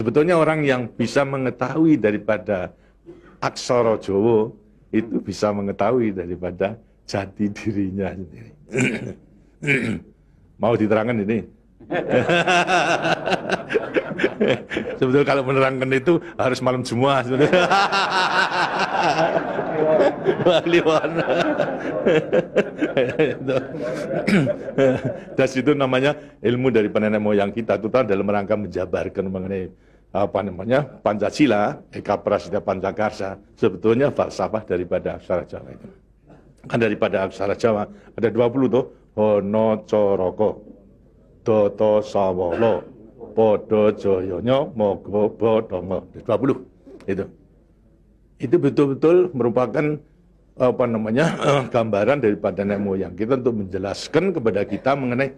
Sebetulnya orang yang bisa mengetahui daripada aksara Jawa itu bisa mengetahui daripada jati dirinya sendiri. Mau diterangkan ini? Sebetulnya kalau menerangkan itu harus malam Jumat sebetulnya. Dan itu namanya ilmu dari nenek moyang kita itu dalam rangka menjabarkan mengenai apa namanya Pancasila, Eka Prasida Pancakarsa. Sebetulnya falsafah daripada aksara Jawa itu. Kan daripada aksara Jawa ada 20 tuh. Hono Coroko, Doto Sawolo, Podo Joyono, Mogo Bodongo, 20 itu. Itu betul-betul merupakan apa namanya gambaran daripada nenek moyang kita untuk menjelaskan kepada kita mengenai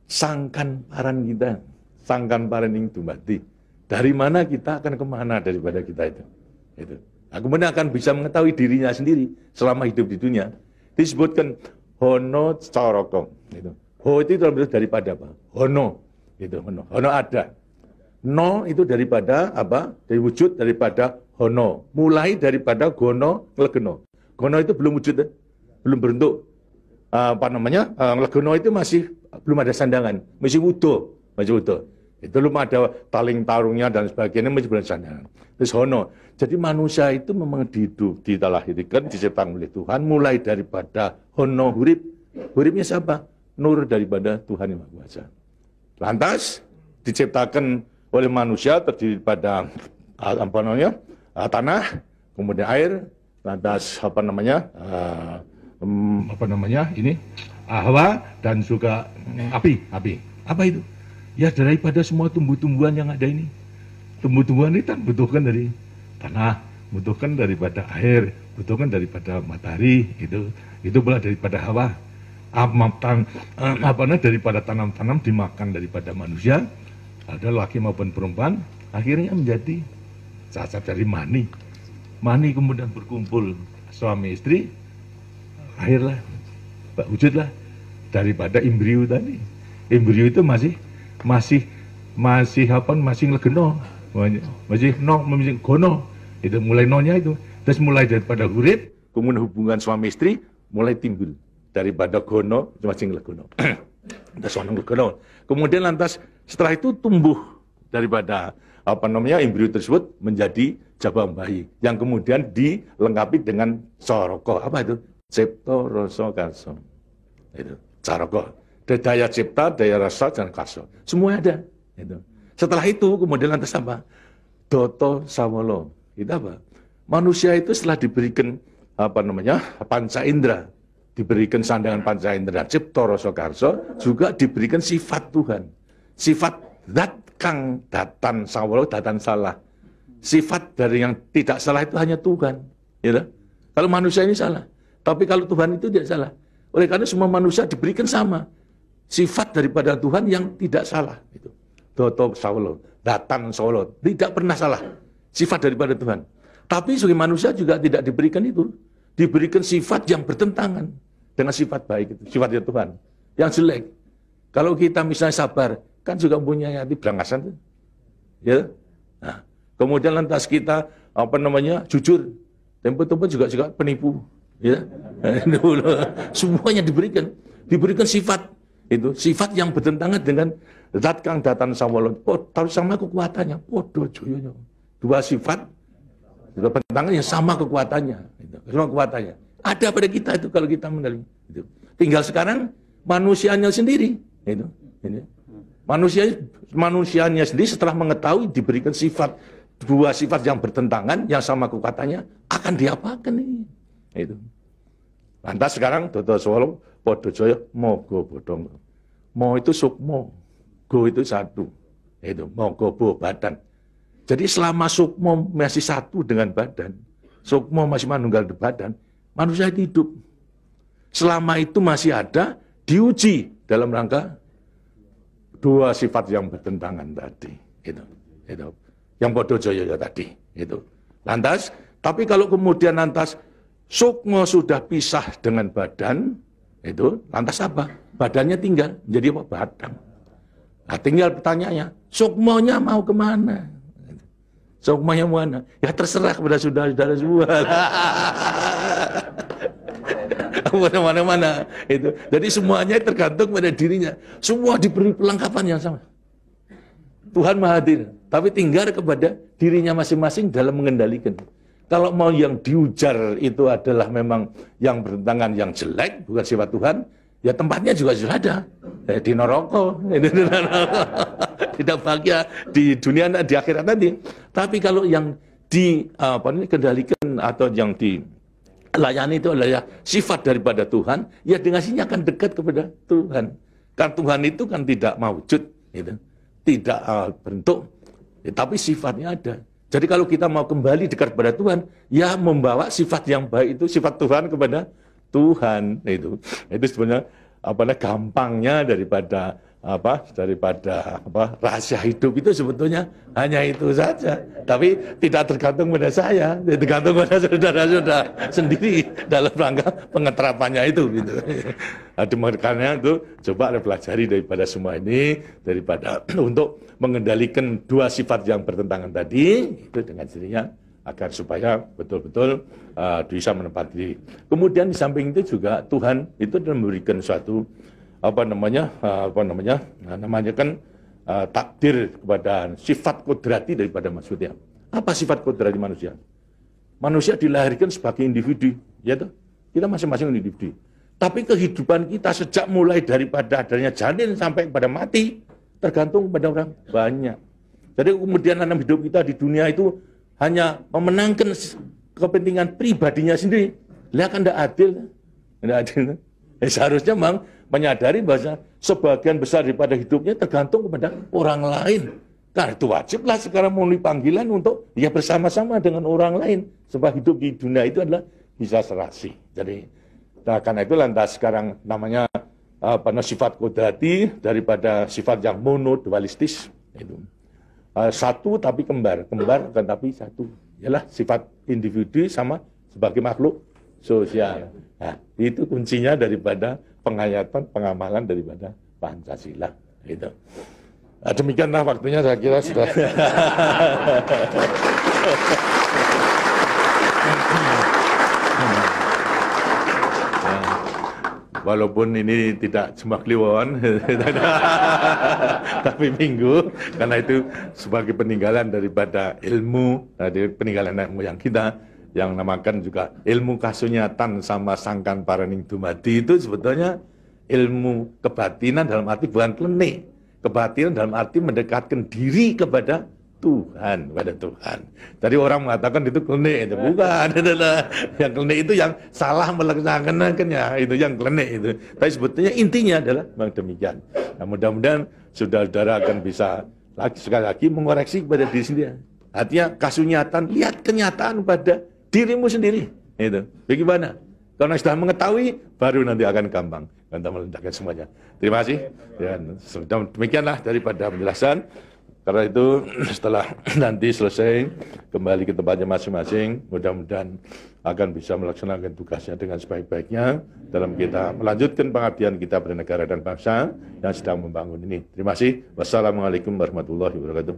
sangkan paran kita, sangkan paran ing dumadi. Dari mana kita akan kemana daripada kita itu. Nah, kemudian akan bisa mengetahui dirinya sendiri selama hidup di dunia. Disebutkan Hono Coroko. Ho itu daripada apa? Hono. Hono. Hono ada. No itu daripada apa? Dari wujud daripada hono. Mulai daripada gono, legeno. Gono itu belum wujud, belum berbentuk. Apa namanya? Legeno itu masih belum ada sandangan, masih utuh, Itu belum ada taling tarungnya dan sebagainya, masih belum ada sandangan. Terus hono. Jadi manusia itu memang dilahirkan, diciptakan oleh Tuhan, mulai daripada hono hurip. Huripnya siapa? Nur daripada Tuhan Yang Maha Kuasa. Lantas diciptakan oleh manusia terdiri pada apa namanya tanah, kemudian air, lantas apa namanya ini hawa dan juga api. Apa itu? Ya daripada semua tumbuh-tumbuhan yang ada ini. Tumbuh-tumbuhan ini kan butuhkan dari tanah, butuhkan daripada air, butuhkan daripada matahari, itu pula daripada hawa. Daripada tanam-tanam dimakan daripada manusia, ada laki maupun perempuan, akhirnya menjadi cacat dari mani. Mani kemudian berkumpul suami istri, akhirlah, wujudlah daripada embrio tadi. Embrio itu masih legeno, masih gono. Itu mulai nonya itu, terus mulai daripada hurip, kemudian hubungan suami istri mulai timbul. Daripada gono, masing legono. Kemudian lantas setelah itu tumbuh daripada apa namanya embrio tersebut menjadi jabang bayi yang kemudian dilengkapi dengan soroko. Apa itu? Cipta rasa karsa. Itu soroko. Daya cipta, daya rasa dan karsa. Semua ada. Itu. Setelah itu kemudian lantas apa? Doto sawolo. Itu apa? Manusia itu setelah diberikan apa namanya panca indera, diberikan sandangan panca indera cipta rasa karsa, juga diberikan sifat Tuhan. Sifat zat kang datan sawolo, datan salah. Sifat dari yang tidak salah itu hanya Tuhan. Ya, kalau manusia ini salah, tapi kalau Tuhan itu tidak salah. Oleh karena semua manusia diberikan sama sifat daripada Tuhan yang tidak salah. Itu doto sawolo, datan sawolo, tidak pernah salah. Sifat daripada Tuhan. Tapi sebagai manusia juga tidak diberikan itu. Diberikan sifat yang bertentangan dengan sifat baik itu, sifatnya Tuhan. Yang jelek. Kalau kita misalnya sabar, kan juga punya hati berangasan. Ya. Nah, kemudian lantas kita apa namanya jujur, tempo-tempo juga penipu. Ya. Semuanya diberikan sifat itu, sifat yang bertentangan dengan zat kang datan sawolo. Tahu sama kekuatannya. Podo joyonya. Dua sifat bertentangan yang sama kekuatannya, sama kekuatannya. Ada pada kita itu kalau kita menerima. Itu. Tinggal sekarang manusianya sendiri, itu. Manusianya sendiri setelah mengetahui diberikan sifat dua sifat yang bertentangan, yang sama kekuatannya, akan diapakan ini? Itu. Lantas sekarang Dodo Solo, Podo Joyo, Mogo Bodong. Mo itu sukmo, go itu satu, itu Mogo bo badan. Jadi selama sukmo masih satu dengan badan, sukmo masih manunggal di badan, manusia itu hidup. Selama itu masih ada, diuji dalam rangka dua sifat yang bertentangan tadi. Itu. Yang podo joyo tadi. Itu. Lantas, tapi kalau kemudian lantas sukmo sudah pisah dengan badan, itu lantas apa? Badannya tinggal, jadi apa? Badang. Nah, tinggal pertanyaannya, sukmonya mau kemana? Semuanya mana? Ya terserah kepada saudara-saudara semua. Mana-mana itu. Jadi semuanya tergantung pada dirinya. Semua diberi perlengkapan yang sama. Tuhan Maha Hadir, tapi tinggal kepada dirinya masing-masing dalam mengendalikan. Kalau mau yang diujar itu adalah memang yang bertentangan yang jelek, bukan sifat Tuhan, ya tempatnya juga sudah ada. Di neraka, tidak bahagia di dunia di akhirat nanti. Tapi kalau yang dikendalikan atau yang dilayani itu adalah sifat daripada Tuhan, ya dengasinya akan dekat kepada Tuhan. Karena Tuhan itu kan tidak mawujud, gitu. Tidak bentuk, ya, tapi sifatnya ada. Jadi kalau kita mau kembali dekat kepada Tuhan, ya membawa sifat yang baik itu, sifat Tuhan kepada Tuhan itu sebenarnya gampangnya daripada rahasia hidup itu sebetulnya hanya itu saja. Tapi tidak tergantung pada saya, tergantung pada saudara-saudara sendiri dalam rangka pengeterapannya itu. Gitu. Makanya itu coba pelajari daripada semua ini, daripada untuk mengendalikan dua sifat yang bertentangan tadi itu dengan dirinya agar supaya betul-betul bisa menempati diri. Kemudian di samping itu juga Tuhan itu memberikan suatu takdir kepada sifat kodrati daripada manusia. Apa sifat kodrati manusia? Manusia dilahirkan sebagai individu, ya toh? Kita masing-masing individu. Tapi kehidupan kita sejak mulai daripada adanya janin sampai kepada mati tergantung pada orang banyak. Jadi kemudian dalam hidup kita di dunia itu hanya memenangkan kepentingan pribadinya sendiri. Lihat kan tidak adil. Tidak adil. Seharusnya memang menyadari bahwa sebagian besar daripada hidupnya tergantung kepada orang lain. Karena itu wajiblah sekarang memenuhi panggilan untuk ya bersama-sama dengan orang lain. Sebab hidup di dunia itu adalah bisa serasi. Jadi karena itu lantas sekarang namanya sifat kodrati daripada sifat yang monodualistis itu. Satu tapi kembar kan tapi satu. Ialah sifat individu sama sebagai makhluk sosial. Nah, itu kuncinya daripada penghayatan, pengamalan daripada Pancasila. Gitu. Nah, demikianlah waktunya saya kira sudah. Walaupun ini tidak cuma kliwon, tapi minggu, karena itu sebagai peninggalan daripada ilmu, dari peninggalan moyang kita, yang namakan juga ilmu kasunyatan sama sangkan paraning dumadi itu sebetulnya ilmu kebatinan dalam arti bukan klenik. Kebatinan dalam arti mendekatkan diri kepada Tuhan, kepada Tuhan. Jadi orang mengatakan itu klenik, itu bukan. Yang klenik itu yang salah melaksanakannya, itu yang klenik itu. Tapi sebetulnya intinya adalah memang demikian. Nah, mudah-mudahan saudara-saudara akan bisa sekali lagi mengoreksi kepada diri sendiri. Artinya kasunyatan, lihat kenyataan pada dirimu sendiri. Itu. Bagaimana? Karena sudah mengetahui, baru nanti akan gampang. Kita meletakkan semuanya. Terima kasih. Dan demikianlah daripada penjelasan. Karena itu setelah nanti selesai kembali ke tempatnya masing-masing, mudah-mudahan akan bisa melaksanakan tugasnya dengan sebaik-baiknya dalam kita melanjutkan pengabdian kita pada negara dan bangsa yang sedang membangun ini. Terima kasih. Wassalamualaikum warahmatullahi wabarakatuh.